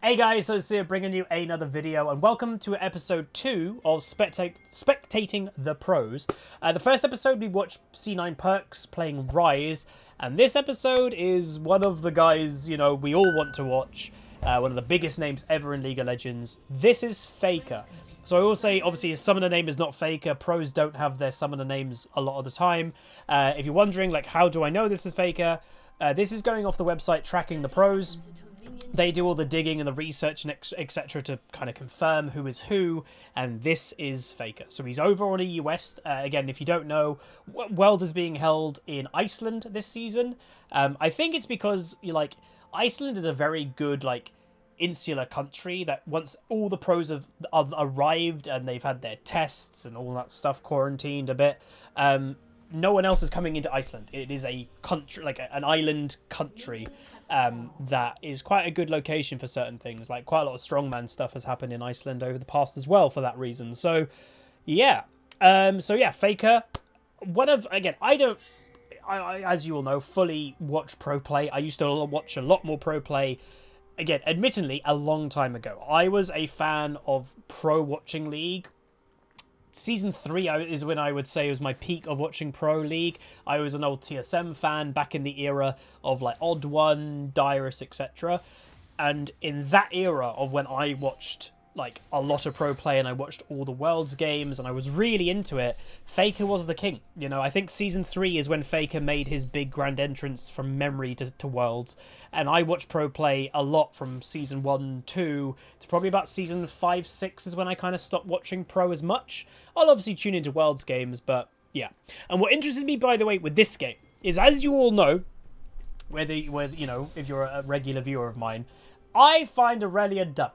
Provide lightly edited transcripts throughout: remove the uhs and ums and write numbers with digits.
Hey guys, so it's here bringing you another video, and welcome to episode 2 of Spectating the Pros. The first episode we watched C9 Perks playing Rise, and this episode is one of the guys, you know, we all want to watch. One of the biggest names ever in League of Legends. This is FAKER. So I will say, obviously, his summoner name is not FAKER. Pros don't have their summoner names a lot of the time. If you're wondering, like, how do I know this is FAKER? This is going off the website Tracking the Pros. They do all the digging and the research and etc. to kind of confirm who is who, and this is FAKER. So he's over on EU West. Again, if you don't know, World is being held in Iceland this season. I think it's because, Iceland is a very good, insular country that once all the pros have arrived and they've had their tests and all that stuff quarantined a bit, no one else is coming into Iceland. It is a country, an island country, that is quite a good location for certain things. Like, quite a lot of strongman stuff has happened in Iceland over the past as well for that reason. So, yeah. FAKER. I, as you all know, fully watch pro play. I used to watch a lot more pro play. Again, admittedly, a long time ago. I was a fan of pro watching League. Season 3 is when I would say was my peak of watching Pro League. I was an old TSM fan back in the era of Odd One, Dyrus, etc. And in that era of when I watched a lot of pro play and I watched all the Worlds games and I was really into it, FAKER was the king. You know, I think Season 3 is when FAKER made his big grand entrance from memory to Worlds. And I watched pro play a lot from Season 1, 2 to probably about Season 5, 6 is when I kind of stopped watching pro as much. I'll obviously tune into Worlds games, but yeah. And what interested me, by the way, with this game is, as you all know, whether if you're a regular viewer of mine, I find Aurelia dumb.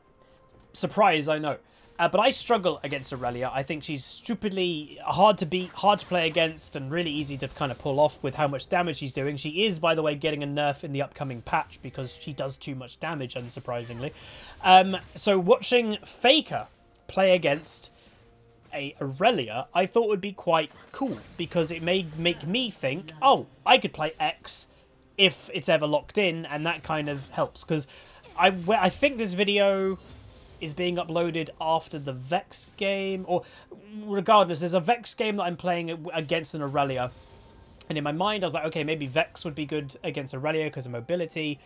Surprise, I know. But I struggle against Aurelia. I think she's stupidly hard to beat, hard to play against, and really easy to kind of pull off with how much damage she's doing. She is, by the way, getting a nerf in the upcoming patch because she does too much damage, unsurprisingly. So watching FAKER play against a Aurelia, I thought would be quite cool because it may make me think, oh, I could play X if it's ever locked in, and that kind of helps because I think this video is being uploaded after the Vex game, or regardless, there's a Vex game that I'm playing against an Aurelia, and in my mind I was like, okay, maybe Vex would be good against Aurelia because of mobility.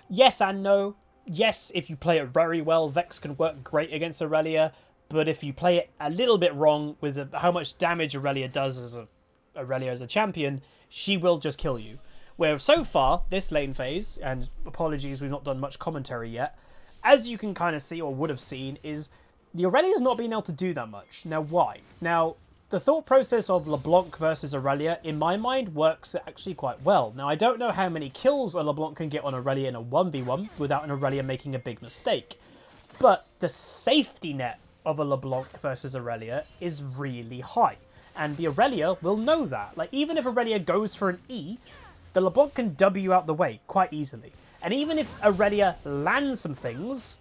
Yes and no. Yes, if you play it very well, Vex can work great against Aurelia, but if you play it a little bit wrong with how much damage Aurelia does as a champion, she will just kill you. Where so far, this lane phase, and apologies, we've not done much commentary yet, as you can kind of see, or would have seen, is the Aurelia's not being able to do that much. Now, why? Now, the thought process of LeBlanc versus Aurelia, in my mind, works actually quite well. Now, I don't know how many kills a LeBlanc can get on Aurelia in a 1v1 without an Aurelia making a big mistake. But the safety net of a LeBlanc versus Aurelia is really high. And the Aurelia will know that. Even if Aurelia goes for an E, the LeBlanc can W out the way quite easily. And even if Aurelia lands some things,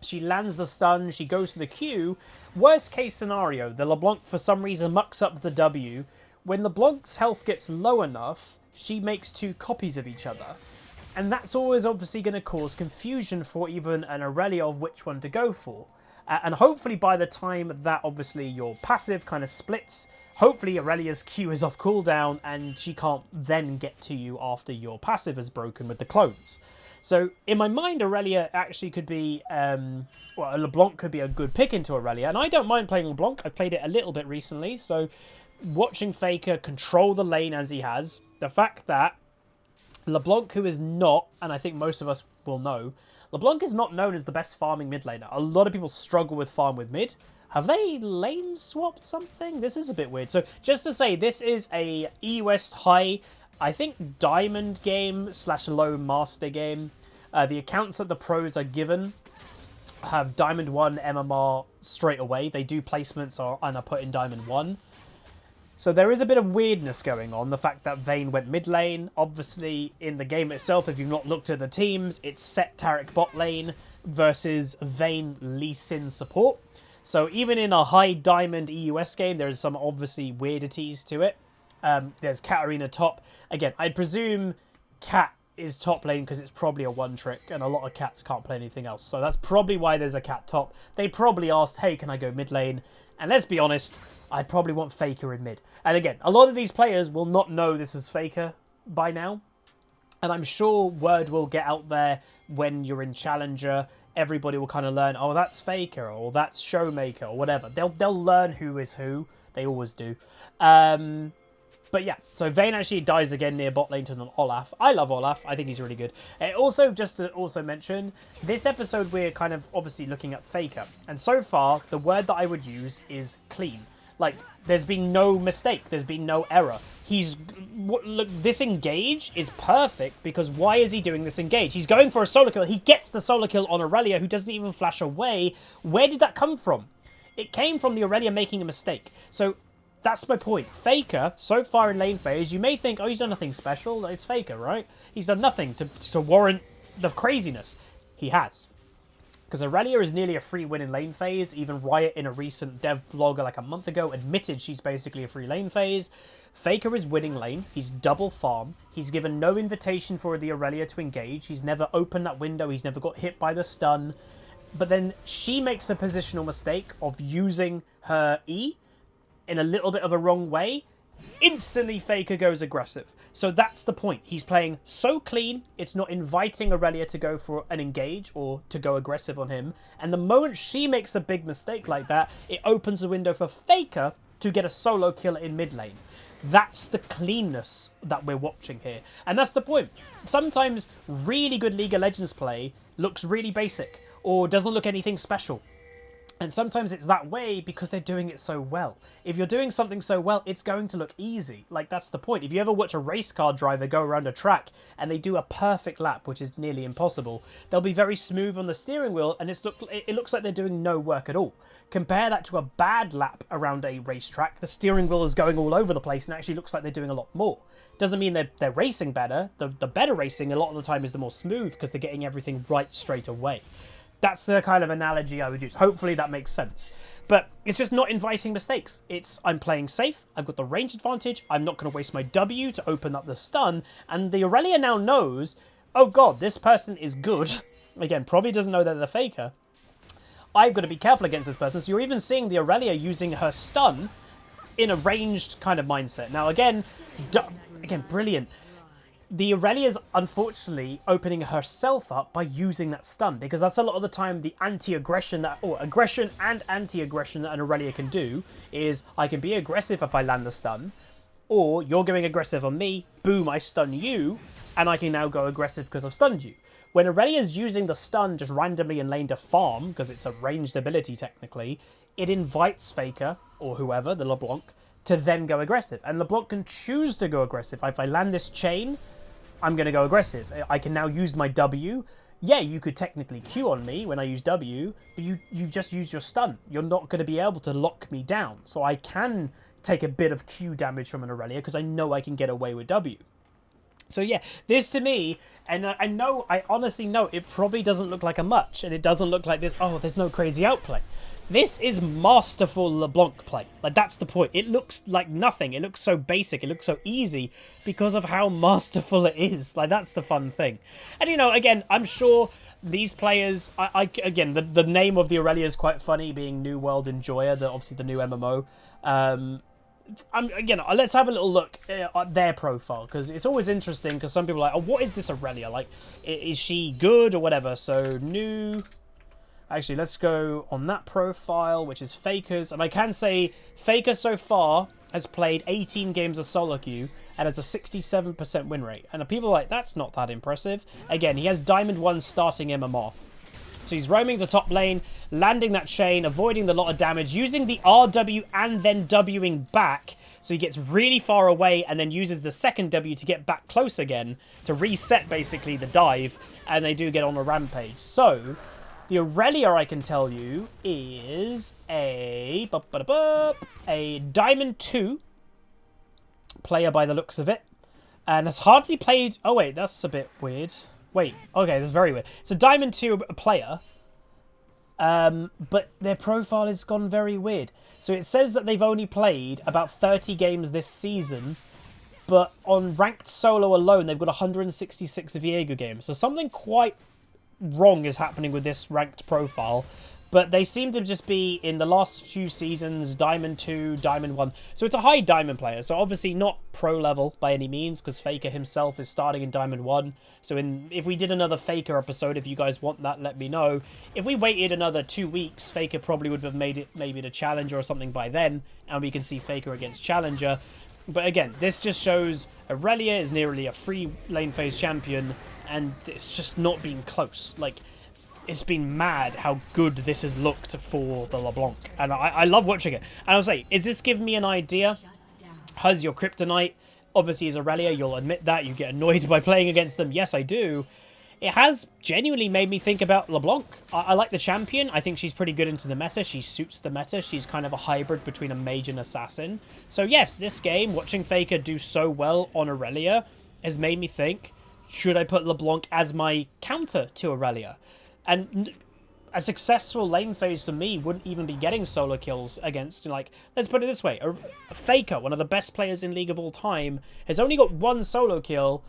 she lands the stun, she goes to the Q, worst case scenario, the LeBlanc for some reason mucks up the W. When LeBlanc's health gets low enough, she makes 2 copies of each other. And that's always obviously going to cause confusion for even an Aurelia of which one to go for. And hopefully by the time that obviously your passive kind of splits, hopefully Aurelia's Q is off cooldown and she can't then get to you after your passive is broken with the clones. So in my mind, Aurelia actually could be, LeBlanc could be a good pick into Aurelia. And I don't mind playing LeBlanc. I've played it a little bit recently. So watching FAKER control the lane as he has, the fact that LeBlanc, who is not, and I think most of us will know, LeBlanc is not known as the best farming mid laner. A lot of people struggle with farm with mid. Have they lane swapped something? This is a bit weird. So just to say, this is a EU West high, I think, diamond game / low master game. The accounts that the pros are given have diamond 1 MMR straight away. They do placements and are put in diamond 1. So there is a bit of weirdness going on. The fact that Vayne went mid lane. Obviously, in the game itself, if you've not looked at the teams, it's set Taric bot lane versus Vayne Lee Sin support. So even in a high diamond EUS game, there's some obviously weirdities to it. There's Katarina top. Again, I'd presume Cat is top lane because it's probably a one trick and a lot of cats can't play anything else. So that's probably why there's a cat top. They probably asked, hey, can I go mid lane? And let's be honest, I'd probably want Faker in mid. And again, a lot of these players will not know this is Faker by now. And I'm sure word will get out there when you're in Challenger. Everybody will kind of learn, oh, that's Faker or that's Showmaker or whatever. They'll learn who is who. They always do. But yeah, so Vayne actually dies again near bot lane to an Olaf. I love Olaf. I think he's really good. Also, just to also mention, this episode we're kind of obviously looking at Faker. And so far, the word that I would use is clean. Like, there's been no mistake. There's been no error. Look, this engage is perfect because why is he doing this engage? He's going for a solo kill. He gets the solo kill on Aurelia, who doesn't even flash away. Where did that come from? It came from the Aurelia making a mistake. So that's my point. Faker, so far in lane phase, you may think, oh, he's done nothing special. It's Faker, right? He's done nothing to warrant the craziness. He has. Because Aurelia is nearly a free win in lane phase. Even Riot in a recent dev blog like a month ago admitted she's basically a free lane phase. Faker is winning lane. He's double farm. He's given no invitation for the Aurelia to engage. He's never opened that window. He's never got hit by the stun. But then she makes the positional mistake of using her E in a little bit of a wrong way. Instantly Faker goes aggressive. So that's the point. He's playing so clean, it's not inviting Aurelia to go for an engage or to go aggressive on him. And the moment she makes a big mistake like that, it opens the window for Faker to get a solo kill in mid lane. That's the cleanness that we're watching here. And that's the point. Sometimes really good League of Legends play looks really basic or doesn't look anything special. And sometimes it's that way because they're doing it so well. If you're doing something so well, it's going to look easy. Like, that's the point. If you ever watch a race car driver go around a track and they do a perfect lap, which is nearly impossible, they'll be very smooth on the steering wheel and it looks like they're doing no work at all. Compare that to a bad lap around a racetrack. The steering wheel is going all over the place and actually looks like they're doing a lot more. Doesn't mean they're racing better. The better racing a lot of the time is the more smooth because they're getting everything right straight away. That's the kind of analogy I would use. Hopefully that makes sense. But it's just not inviting mistakes. It's, I'm playing safe, I've got the range advantage, I'm not going to waste my W to open up the stun, and the Aurelia now knows, oh god, this person is good. Again, probably doesn't know they're the Faker. I've got to be careful against this person. So you're even seeing the Aurelia using her stun in a ranged kind of mindset. Now again, brilliant. The Aurelia's unfortunately opening herself up by using that stun, because that's a lot of the time the anti-aggression or aggression and anti-aggression that an Aurelia can do is I can be aggressive if I land the stun, or you're going aggressive on me, boom, I stun you, and I can now go aggressive because I've stunned you. When Aurelia's using the stun just randomly in lane to farm, because it's a ranged ability technically, it invites Faker, or whoever, the LeBlanc, to then go aggressive. And LeBlanc can choose to go aggressive. If I land this chain, I'm going to go aggressive. I can now use my W. Yeah, you could technically Q on me when I use W, but you've just used your stun. You're not going to be able to lock me down. So I can take a bit of Q damage from an Aurelia because I know I can get away with W. So yeah, this to me, and I honestly know it probably doesn't look like a much, and it doesn't look like this, oh, there's no crazy outplay. This is masterful LeBlanc play. Like, that's the point. It looks like nothing. It looks so basic. It looks so easy because of how masterful it is. Like, that's the fun thing. And, you know, again, I'm sure these players, again, the name of the Aurelia is quite funny, being New World Enjoyer, obviously the new MMO. Again, let's have a little look at their profile, because it's always interesting, because some people are like, oh, what is this Aurelia? Like, is she good or whatever? So, new... Actually, let's go on that profile, which is Faker's. And I can say Faker so far has played 18 games of solo queue and has a 67% win rate. And people are like, that's not that impressive. Again, he has Diamond 1 starting MMR. So he's roaming the top lane, landing that chain, avoiding the lot of damage, using the RW and then Wing back. So he gets really far away and then uses the second W to get back close again to reset basically the dive. And they do get on a rampage. So... the Aurelia, I can tell you, is a Diamond 2 player by the looks of it. And has hardly played... oh, wait, that's a bit weird. Wait, okay, that's very weird. It's a Diamond 2 player, but their profile has gone very weird. So it says that they've only played about 30 games this season, but on ranked solo alone, they've got 166 Viego games. So something quite wrong is happening with this ranked profile. But they seem to just be, in the last few seasons, Diamond 2, Diamond 1. So it's a high Diamond player. So obviously not pro level by any means, because FAKER himself is starting in Diamond 1. So if we did another FAKER episode, if you guys want that, let me know. If we waited another 2 weeks, FAKER probably would have made it maybe the Challenger or something by then. And we can see FAKER against Challenger. But again, this just shows Aurelia is nearly a free lane phase champion. And it's just not been close. Like, it's been mad how good this has looked for the LeBlanc. And I love watching it. And I'll say, is this giving me an idea? Has your kryptonite, obviously is Aurelia, you'll admit that. You get annoyed by playing against them. Yes, I do. It has genuinely made me think about LeBlanc. I like the champion. I think she's pretty good into the meta. She suits the meta. She's kind of a hybrid between a mage and assassin. So yes, this game, watching FAKER do so well on Aurelia, has made me think, should I put LeBlanc as my counter to Aurelia? And a successful lane phase to me wouldn't even be getting solo kills against, like, let's put it this way. FAKER, one of the best players in League of all time, has only got 1 solo kill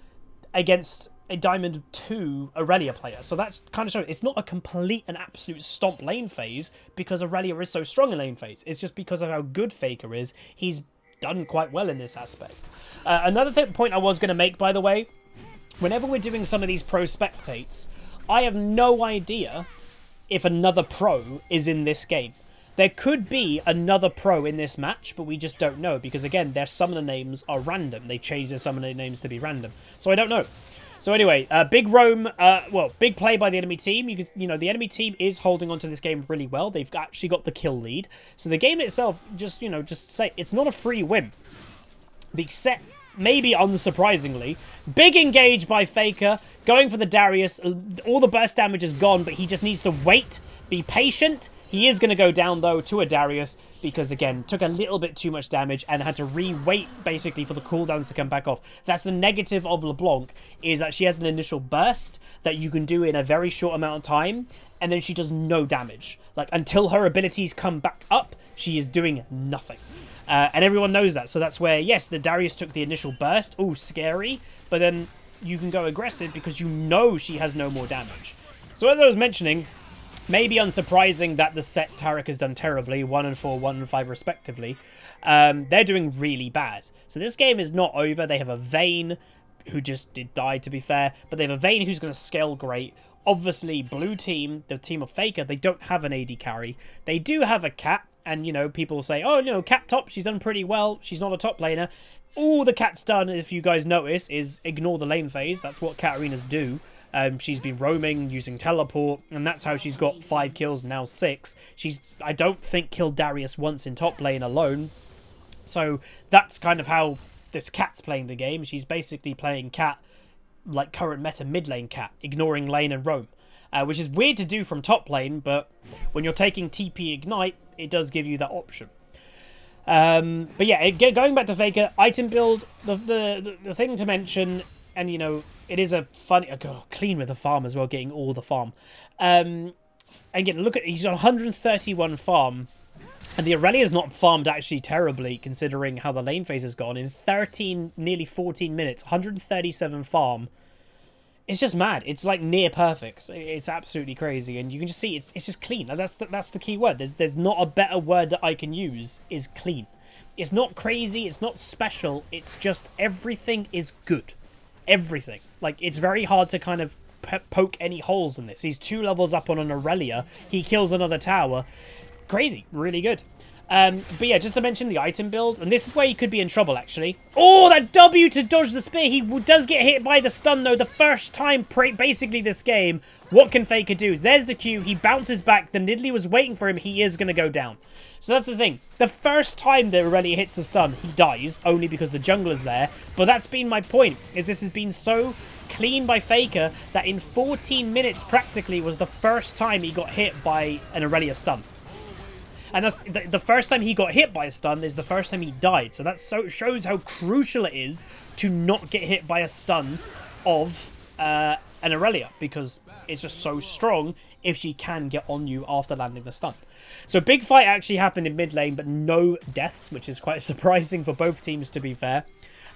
against a Diamond 2 Aurelia player. So that's kind of showing it's not a complete and absolute stomp lane phase because Aurelia is so strong in lane phase. It's just because of how good FAKER is. He's done quite well in this aspect. Another point I was going to make, by the way, whenever we're doing some of these pro spectates, I have no idea if another pro is in this game. There could be another pro in this match, but we just don't know because, again, their summoner names are random. They change their summoner names to be random. So I don't know. So anyway, big roam, big play by the enemy team. The enemy team is holding on to this game really well. They've actually got the kill lead. So the game itself, just say, it's not a free win. The set, maybe unsurprisingly, big engage by FAKER, going for the Darius. All the burst damage is gone, but he just needs to wait, be patient. He is going to go down, though, to a Darius, because, again, took a little bit too much damage and had to re-wait, basically, for the cooldowns to come back off. That's the negative of LeBlanc, is that she has an initial burst that you can do in a very short amount of time, and then she does no damage. Like, until her abilities come back up, she is doing nothing. And everyone knows that. So that's where, yes, the Darius took the initial burst. Ooh, scary. But then you can go aggressive because you know she has no more damage. So as I was mentioning, maybe unsurprising that the set Taric has done terribly, 1 and 4, 1 and 5 respectively. They're doing really bad. So this game is not over. They have a Vayne, who just did die, to be fair. But they have a Vayne who's going to scale great. Obviously, blue team, the team of FAKER, they don't have an AD carry. They do have a Cat. And, people say, oh, no, Cat top, she's done pretty well. She's not a top laner. All the Cat's done, if you guys notice, is ignore the lane phase. That's what Katarinas do. She's been roaming, using teleport, and that's how she's got 5 kills, now 6. She's, I don't think, killed Darius once in top lane alone. So that's kind of how this Cat's playing the game. She's basically playing Cat like current meta mid lane Cat, ignoring lane and roam. Which is weird to do from top lane, but when you're taking TP Ignite, it does give you that option. But yeah, going back to FAKER, item build, the thing to mention, and it is a funny, clean with the farm as well, getting all the farm. And again, look at, he's on 131 farm, and the Aurelia's not farmed actually terribly, considering how the lane phase has gone. In 13, nearly 14 minutes, 137 farm. It's just mad. It's like near perfect. It's absolutely crazy, and you can just see it's just clean. That's the key word. There's not a better word that I can use. Is clean. It's not crazy. It's not special. It's just everything is good. Everything. Like, it's very hard to kind of poke any holes in this. He's 2 levels up on an Aurelia. He kills another tower. Crazy. Really good. But yeah, just to mention the item build, and this is where he could be in trouble, actually. Oh, that W to dodge the spear. He does get hit by the stun, though, the first time, basically, this game. What can FAKER do? There's the Q. He bounces back. The Nidalee was waiting for him. He is going to go down. So that's the thing. The first time that Aurelia hits the stun, he dies, only because the jungler's there. But that's been my point, is this has been so clean by FAKER that in 14 minutes, practically, was the first time he got hit by an Aurelia stun. And that's the first time he got hit by a stun is the first time he died. So that shows how crucial it is to not get hit by a stun of an Aurelia, because it's just so strong if she can get on you after landing the stun. So big fight actually happened in mid lane, but no deaths, which is quite surprising for both teams, to be fair.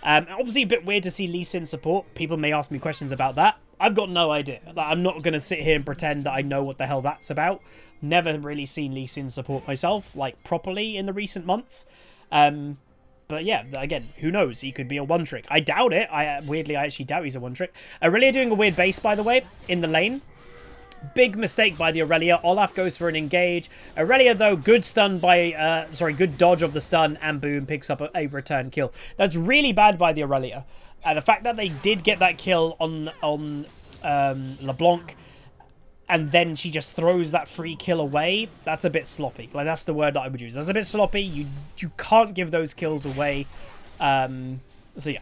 Obviously, a bit weird to see Lee Sin support. People may ask me questions about that. I've got no idea. Like, I'm not going to sit here and pretend that I know what the hell that's about. Never really seen Lee Sin support myself, like, properly in the recent months. But yeah, again, who knows? He could be a one-trick. I doubt it. Weirdly, I actually doubt he's a one-trick. Aurelia doing a weird base, by the way, in the lane. Big mistake by the Aurelia. Olaf goes for an engage. Aurelia, though, good good dodge of the stun, and boom, picks up a return kill. That's really bad by the Aurelia. The fact that they did get that kill on LeBlanc, and then she just throws that free kill away, that's a bit sloppy. Like, that's the word that I would use. That's a bit sloppy. You can't give those kills away. So yeah.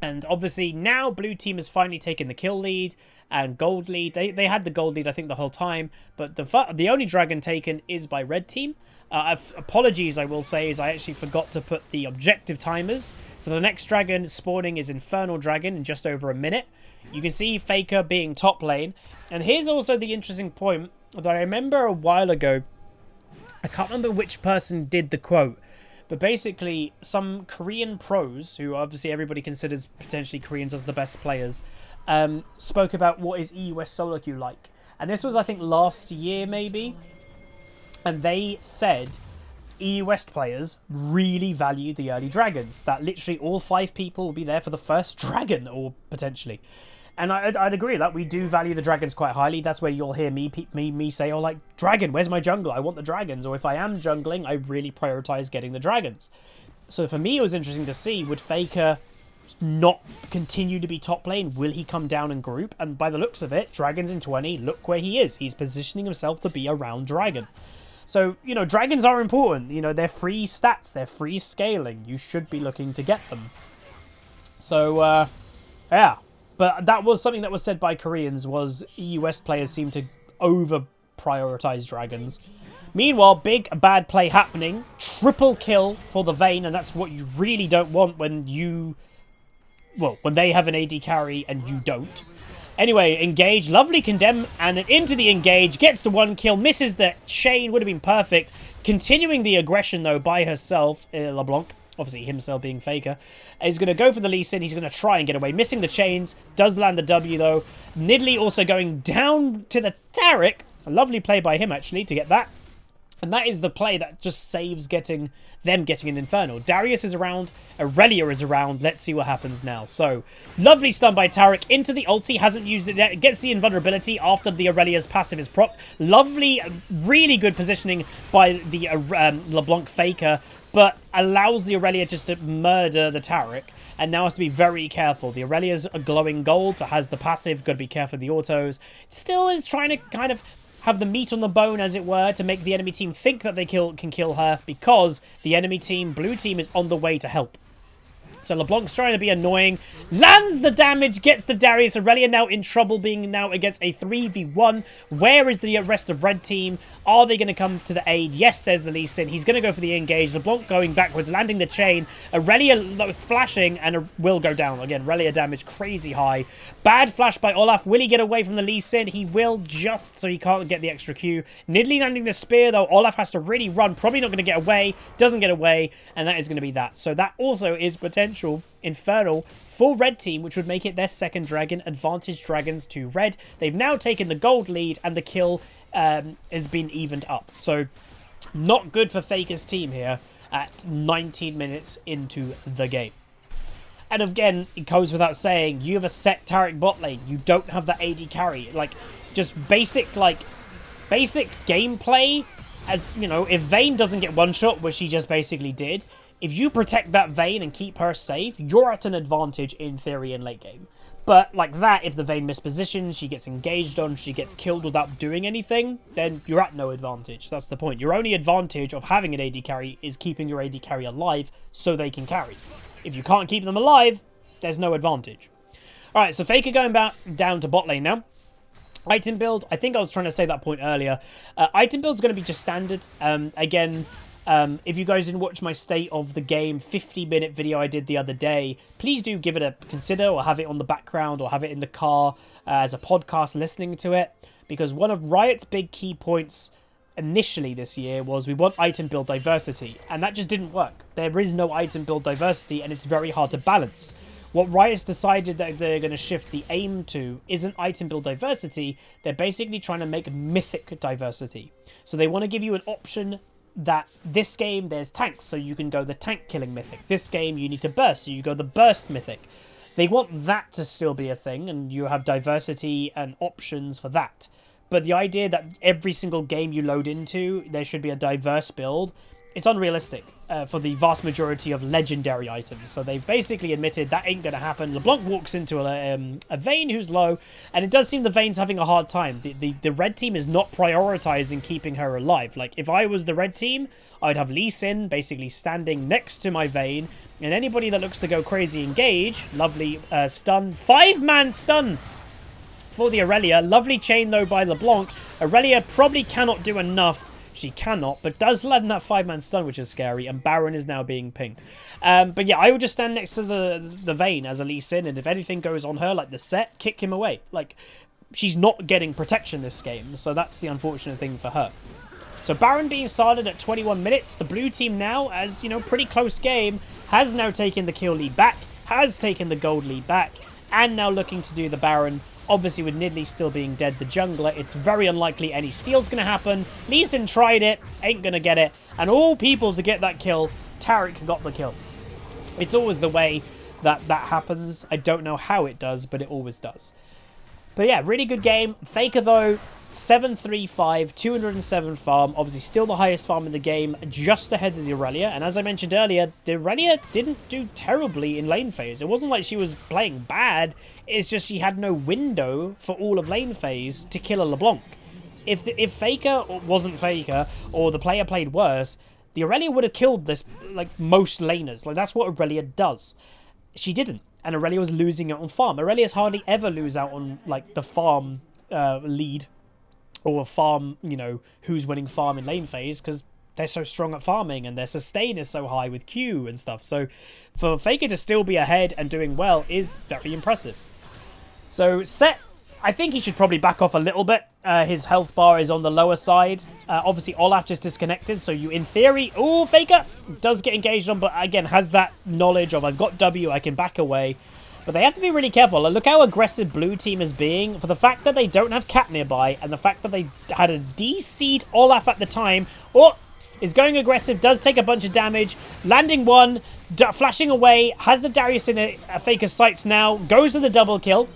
And obviously now blue team has finally taken the kill lead and gold lead. They had the gold lead, I think, the whole time, but the only dragon taken is by red team. Apologies, I will say, is I actually forgot to put the objective timers. So the next dragon spawning is Infernal Dragon in just over a minute. You can see Faker being top lane. And here's also the interesting point that I remember a while ago. I can't remember which person did the quote, but basically some Korean pros, who obviously everybody considers potentially Koreans as the best players, spoke about what is EUS solo queue like. And this was, I think, last year maybe. And they said EU West players really value the early dragons. That literally all 5 people will be there for the first dragon, or potentially. And I'd agree with that. We do value the dragons quite highly. That's where you'll hear me say, oh, like, dragon, where's my jungle? I want the dragons. Or if I am jungling, I really prioritize getting the dragons. So for me, it was interesting to see, would Faker not continue to be top lane? Will he come down and group? And by the looks of it, dragons in 20, look where he is. He's positioning himself to be around dragon. So, you know, dragons are important. You know, they're free stats. They're free scaling. You should be looking to get them. So, yeah. But that was something that was said by Koreans, was EU West players seem to over-prioritize dragons. Meanwhile, big bad play happening. Triple kill for the Vayne, and that's what you really don't want when they have an AD carry and you don't. Anyway, engage, lovely condemn, and then into the engage, gets the 1 kill, misses the chain, would have been perfect. Continuing the aggression, though, by herself, LeBlanc, obviously himself being Faker, is going to go for the Lee Sin. He's going to try and get away, missing the chains, does land the W, though. Nidalee also going down to the Taric. A lovely play by him, actually, to get that. And that is the play that just saves getting an Infernal. Darius is around. Aurelia is around. Let's see what happens now. So, lovely stun by Taric into the ulti. Hasn't used it yet. Gets the invulnerability after the Aurelia's passive is procced. Lovely, really good positioning by the LeBlanc Faker, but allows the Aurelia just to murder the Taric. And now has to be very careful. The Aurelia's a glowing gold, so has the passive. Got to be careful of the autos. Still is trying to kind of have the meat on the bone, as it were, to make the enemy team think that they can kill her, because the enemy team, blue team, is on the way to help. So LeBlanc's trying to be annoying, lands the damage, gets the Darius. Aurelia now in trouble, being now against a 3v1. Where is the rest of red team? Are they going to come to the aid? Yes, there's the Lee Sin. He's going to go for the engage. LeBlanc going backwards, landing the chain. Aurelia flashing and will go down. Again, Aurelia damage crazy high. Bad flash by Olaf. Will he get away from the Lee Sin? He will, just so he can't get the extra Q. Nidalee landing the spear, though. Olaf has to really run. Probably not going to get away. Doesn't get away. And that is going to be that. So that also is potential Infernal for red team, which would make it their second dragon. Advantage dragons to red. They've now taken the gold lead, and the kill has been evened up. So not good for Faker's team here at 19 minutes into the game. And again, it goes without saying, you have a set Taric bot lane. You don't have the AD carry. Like, just basic gameplay. As, you know, if Vayne doesn't get one shot, which she just basically did, if you protect that Vayne and keep her safe, you're at an advantage in theory in late game. But like that, if the Vayne mispositions, she gets engaged on, she gets killed without doing anything, then you're at no advantage. That's the point. Your only advantage of having an AD carry is keeping your AD carry alive so they can carry. If you can't keep them alive, there's no advantage. Alright, so Faker going back down to bot lane now. Item build, I think I was trying to say that point earlier. Item build is going to be just standard. Again, if you guys didn't watch my State of the Game 50-minute video I did the other day, please do give it a consider, or have it on the background, or have it in the car as a podcast listening to it. Because one of Riot's big key points initially this year was we want item build diversity, and that just didn't work. There is no item build diversity, and it's very hard to balance. What Riot's decided that they're going to shift the aim to isn't item build diversity, they're basically trying to make mythic diversity. So they want to give you an option that this game there's tanks, so you can go the tank killing mythic. This game you need to burst, so you go the burst mythic. They want that to still be a thing, and you have diversity and options for that. But the idea that every single game you load into, there should be a diverse build, it's unrealistic for the vast majority of legendary items. So they've basically admitted that ain't going to happen. LeBlanc walks into a Vayne who's low, and it does seem the Vayne's having a hard time. The red team is not prioritizing keeping her alive. Like, if I was the red team, I'd have Lee Sin basically standing next to my Vayne, and anybody that looks to go crazy engage, lovely stun, 5-man stun for the Aurelia. Lovely chain though by LeBlanc. Aurelia probably cannot do enough. She cannot, but does land that 5-man stun, which is scary, and Baron is now being pinged. But yeah, I would just stand next to the Vayne as a Lee Sin, and if anything goes on her, like the set, kick him away. Like, she's not getting protection this game, so that's the unfortunate thing for her. So Baron being started at 21 minutes. The blue team now, as you know, pretty close game, has now taken the kill lead back, has taken the gold lead back, and now looking to do the Baron. Obviously, with Nidalee still being dead, the jungler, it's very unlikely any steal's going to happen. Lee Sin tried it, ain't going to get it. And all people to get that kill, Taric got the kill. It's always the way that happens. I don't know how it does, but it always does. But yeah, really good game. Faker, though, 735, 207 farm. Obviously, still the highest farm in the game, just ahead of the Aurelia. And as I mentioned earlier, the Aurelia didn't do terribly in lane phase. It wasn't like she was playing bad. It's just she had no window for all of lane phase to kill a LeBlanc. If Faker wasn't Faker, or the player played worse, the Aurelia would have killed this, like, most laners. Like, that's what Aurelia does. She didn't. And Aurelia was losing out on farm. Aurelia's hardly ever lose out on, like, the farm lead. Or a farm, you know, who's winning farm in lane phase, because they're so strong at farming and their sustain is so high with Q and stuff. So for Faker to still be ahead and doing well is very impressive. So Set, I think he should probably back off a little bit. His health bar is on the lower side. Obviously, Olaf just disconnected, so you, in theory... Oh, Faker does get engaged on, but again, has that knowledge of, I've got W, I can back away. But they have to be really careful. Look how aggressive blue team is being. For the fact that they don't have Cat nearby, and the fact that they had a DC'd Olaf at the time. Oh, is going aggressive, does take a bunch of damage. Landing one, flashing away, has the Darius in a Faker's sights now. Goes to the double kill.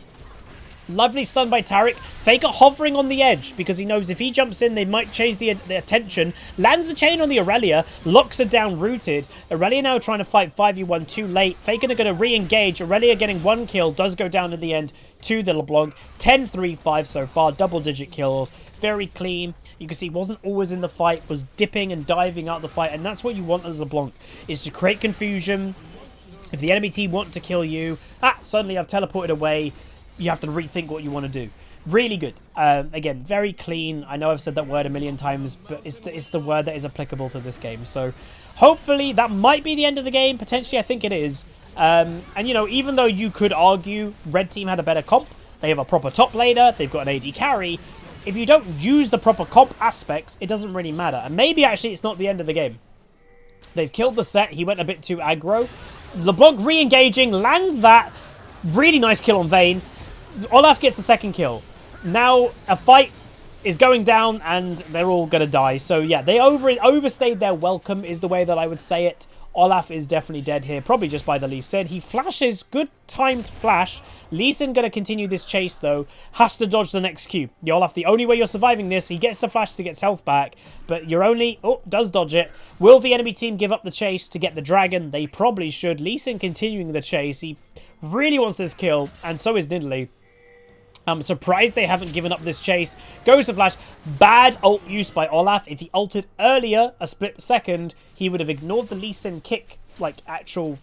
Lovely stun by Taric. Faker hovering on the edge because he knows if he jumps in, they might change the attention. Lands the chain on the Aurelia. Locks her down rooted. Aurelia now trying to fight 5v1 too late. Faker are going to re-engage. Aurelia getting one kill. Does go down in the end to the LeBlanc. 10-3-5 so far. Double-digit kills. Very clean. You can see wasn't always in the fight. Was dipping and diving out the fight. And that's what you want as LeBlanc. Is to create confusion. If the enemy team want to kill you. Suddenly I've teleported away. You have to rethink what you want to do. Really good. Again, very clean. I know I've said that word a million times, but it's the word that is applicable to this game. So hopefully that might be the end of the game. Potentially, I think it is. And, you know, even though you could argue Red Team had a better comp, they have a proper top laner, they've got an AD carry. If you don't use the proper comp aspects, it doesn't really matter. And maybe, actually, it's not the end of the game. They've killed the Set. He went a bit too aggro. LeBlanc re-engaging, lands that. Really nice kill on Vayne. Olaf gets a second kill. Now a fight is going down and they're all going to die. So yeah, they overstayed their welcome is the way that I would say it. Olaf is definitely dead here, probably just by the Lee Sin. He flashes, good timed flash. Lee Sin going to continue this chase though. Has to dodge the next Q. The Olaf, the only way you're surviving this, he gets the flash to get health back, but you're only, does dodge it. Will the enemy team give up the chase to get the dragon? They probably should. Lee Sin continuing the chase. He really wants this kill, and so is Nidalee. I'm surprised they haven't given up this chase. Goes to flash. Bad ult use by Olaf. If he ulted earlier, a split second, he would have ignored the Lee Sin kick, like actual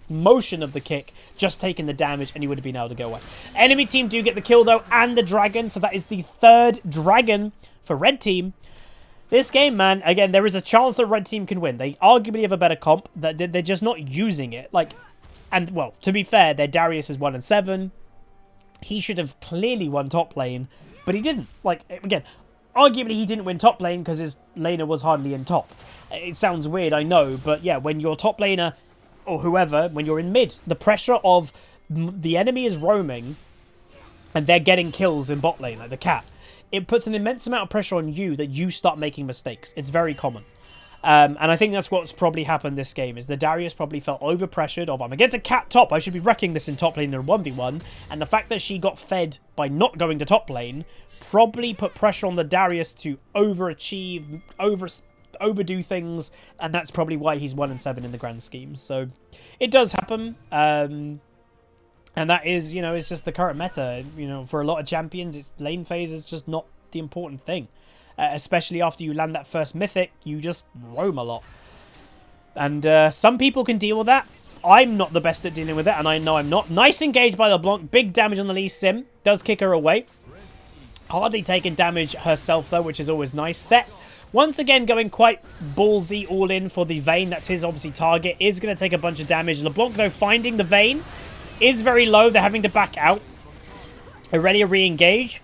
motion of the kick, just taken the damage, and he would have been able to go away. Enemy team do get the kill though, and the dragon. So that is the third dragon for Red Team. This game, man, again, there is a chance that Red Team can win. They arguably have a better comp. That they're just not using it. And well, to be fair, their Darius is 1-7. He should have clearly won top lane, but he didn't. Again, Arguably, he didn't win top lane because his laner was hardly in top. It sounds weird, I know, but yeah, when your top laner, or whoever, when you're in mid, the pressure of the enemy is roaming, and they're getting kills in bot lane, like the cat, it puts an immense amount of pressure on you that you start making mistakes. It's very common. And I think that's what's probably happened this game, is the Darius probably felt overpressured of, I'm against a cat top, I should be wrecking this in top lane in a 1v1, and the fact that she got fed by not going to top lane probably put pressure on the Darius to overachieve, overdo things, and that's probably why he's 1-7 in the grand scheme. So it does happen, and that is, you know, it's just the current meta. You know, for a lot of champions, it's lane phase is just not the important thing. Especially after you land that first mythic, you just roam a lot. And some people can deal with that. I'm not the best at dealing with it, and I know I'm not. Nice engage by LeBlanc. Big damage on the Lee Sim. Does kick her away. Hardly taking damage herself, though, which is always nice. Set, once again, going quite ballsy all in for the Vayne. That's his, obviously, target. Is going to take a bunch of damage. LeBlanc, though, finding the Vayne is very low. They're having to back out. Aurelia re-engage.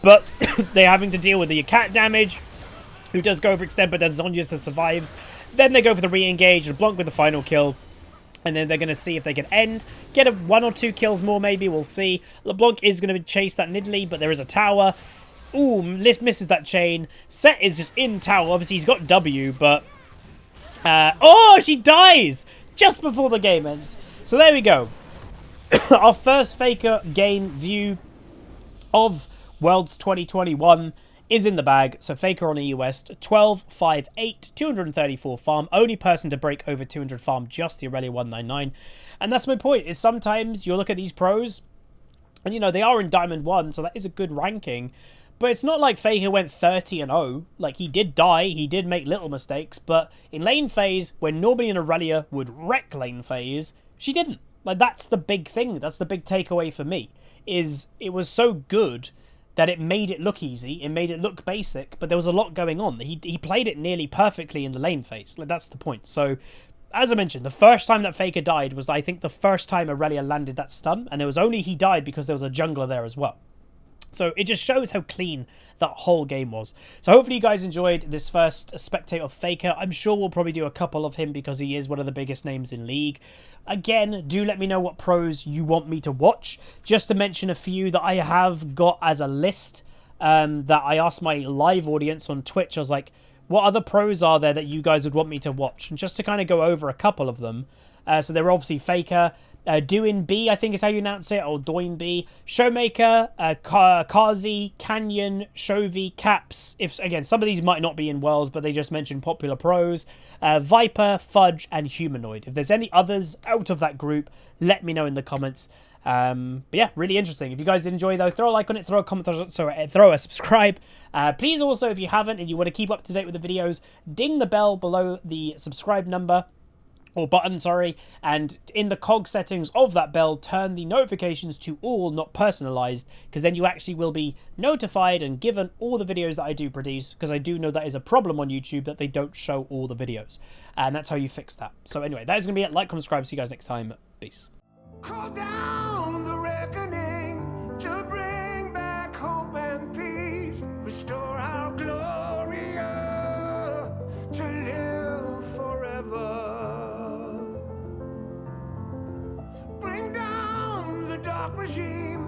But they're having to deal with the cat damage, who does go overextend, but then Zhonya's survives. Then they go for the re-engage, LeBlanc with the final kill. And then they're going to see if they can get a 1 or 2 kills more, maybe. We'll see. LeBlanc is going to chase that Nidalee, but there is a tower. Ooh, misses that chain. Set is just in tower. Obviously, he's got W, but... oh, she dies! Just before the game ends. So there we go. Our first Faker game view of Worlds 2021 is in the bag. So Faker on EU West, 12, 5, 8, 234 farm. Only person to break over 200 farm, just the Aurelia 199. And that's my point, is sometimes you'll look at these pros, and you know, they are in Diamond 1, so that is a good ranking. But it's not like Faker went 30-0. Like, he did die, he did make little mistakes, but in lane phase, when normally an Aurelia would wreck lane phase, she didn't. Like, that's the big thing, that's the big takeaway for me, is it was so good that it made it look easy, it made it look basic, but there was a lot going on. He played it nearly perfectly in the lane phase. Like, that's the point. So, as I mentioned, the first time that Faker died was, I think, the first time Aurelia landed that stun, and it was only he died because there was a jungler there as well. So it just shows how clean that whole game was. So hopefully you guys enjoyed this first spectate of Faker. I'm sure we'll probably do a couple of him because he is one of the biggest names in League. Again, do let me know what pros you want me to watch. Just to mention a few that I have got as a list that I asked my live audience on Twitch. I was like, what other pros are there that you guys would want me to watch? And just to kind of go over a couple of them. So there were obviously Faker, Doin B, I think is how you announce it, or Doin B, Showmaker, Kazi, Canyon, Shovi, Caps. If again, some of these might not be in Worlds, but they just mentioned popular pros. Viper, Fudge, and Humanoid. If there's any others out of that group, let me know in the comments. But yeah, really interesting. If you guys did enjoy though, throw a like on it, throw a comment, throw a subscribe. Please also, if you haven't and you want to keep up to date with the videos, ding the bell below the subscribe number. Or button, sorry, and in the cog settings of that bell, turn the notifications to all, not personalized, because then you actually will be notified and given all the videos that I do produce, because I do know that is a problem on YouTube, that they don't show all the videos, and that's how you fix that. So anyway, that is going to be it. Like, comment, subscribe, see you guys next time. Peace. Call down the reckoning to bring back hope and peace, restore our Gloria to live forever. Bring down the dark regime.